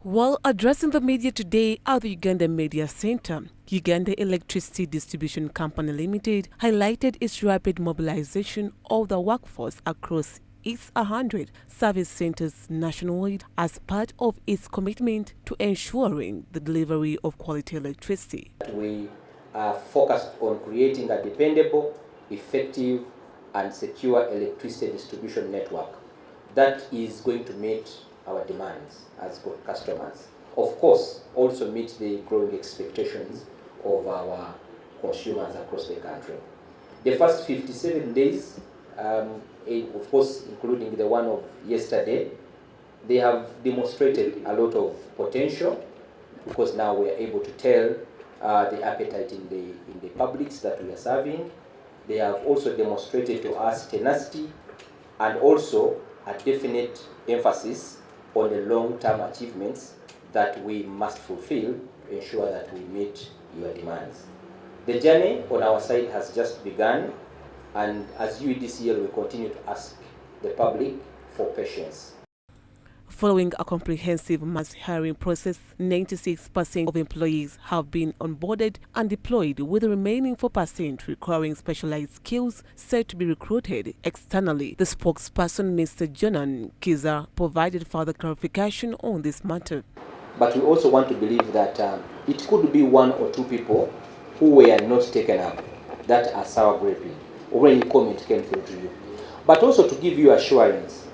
While addressing the media today at the Uganda Media Center, Uganda Electricity Distribution Company Limited highlighted its rapid mobilization of the workforce across its 100 service centers nationwide as part of its commitment to ensuring the delivery of quality electricity. We are focused on creating a dependable, effective and secure electricity distribution network that is going to meet our demands as customers. Of course, also meet the growing expectations of our consumers across the country. The first 57 days, of course, including the one of yesterday, they have demonstrated a lot of potential because now we are able to tell the appetite in the publics that we are serving. They have also demonstrated to us tenacity and also a definite emphasis on the long-term achievements that we must fulfill to ensure that we meet your demands. The journey on our side has just begun, and as UEDCL we continue to ask the public for patience. Following a comprehensive mass hiring process, 96% of employees have been onboarded and deployed, with the remaining 4% requiring specialized skills set to be recruited externally. The spokesperson, Mr. Jonan Kiza, provided further clarification on this matter. But we also want to believe that it could be one or two people who were not taken up that are sour graping, or when comment came through to you. But also to give you assurance,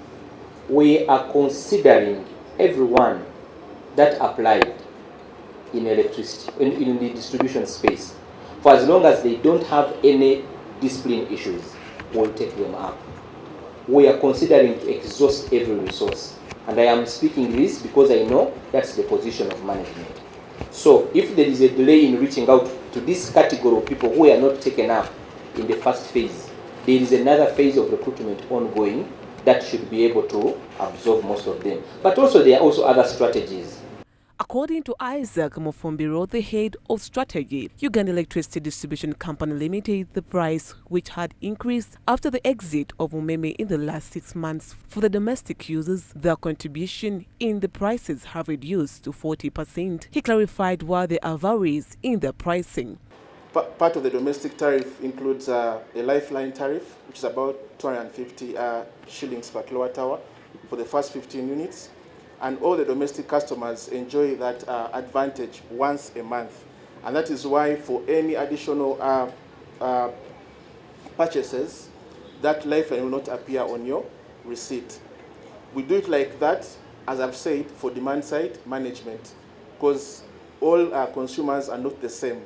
we are considering everyone that applied in electricity, in the distribution space. For as long as they don't have any discipline issues, we'll take them up. We are considering to exhaust every resource. And I am speaking this because I know that's the position of management. So if there is a delay in reaching out to this category of people who are not taken up in the first phase, there is another phase of recruitment ongoing that should be able to absorb most of them. But also there are also other strategies. According to Isaac Mofumbiro, the head of strategy, Uganda Electricity Distribution Company Limited, the price, which had increased after the exit of Umeme in the last 6 months for the domestic users, their contribution in the prices have reduced to 40%. He clarified why there are varies in the pricing. Part of the domestic tariff includes a lifeline tariff, which is about 250 shillings per kilowatt hour for the first 15 units. And all the domestic customers enjoy that advantage once a month. And that is why for any additional purchases, that lifeline will not appear on your receipt. We do it like that, as I've said, for demand side management, because all consumers are not the same.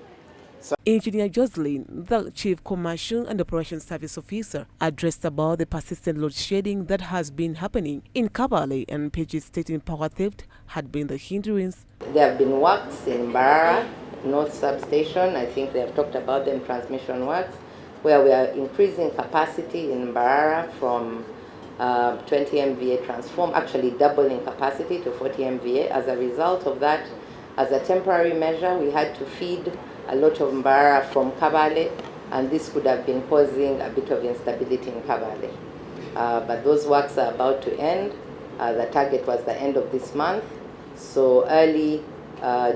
Engineer Jocelyn, the Chief Commercial and Operations Service Officer, addressed about the persistent load shedding that has been happening in Kabale, and pages stating power theft had been the hindrance. There have been works in Barara, North Substation. I think they have talked about them, transmission works, where we are increasing capacity in Barara from 20 MVA transform, actually doubling capacity to 40 MVA. As a result of that, as a temporary measure, we had to feed a lot of Mbara from Kabale, and this could have been causing a bit of instability in Kabale. But those works are about to end. The target was the end of this month. So early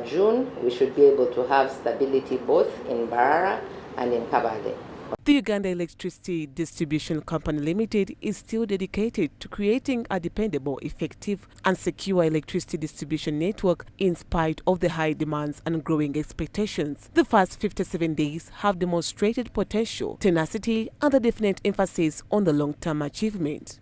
June, we should be able to have stability both in Barara and in Kabale. The Uganda Electricity Distribution Company Limited is still dedicated to creating a dependable, effective and secure electricity distribution network in spite of the high demands and growing expectations. The first 57 days have demonstrated potential, tenacity and a definite emphasis on the long-term achievement.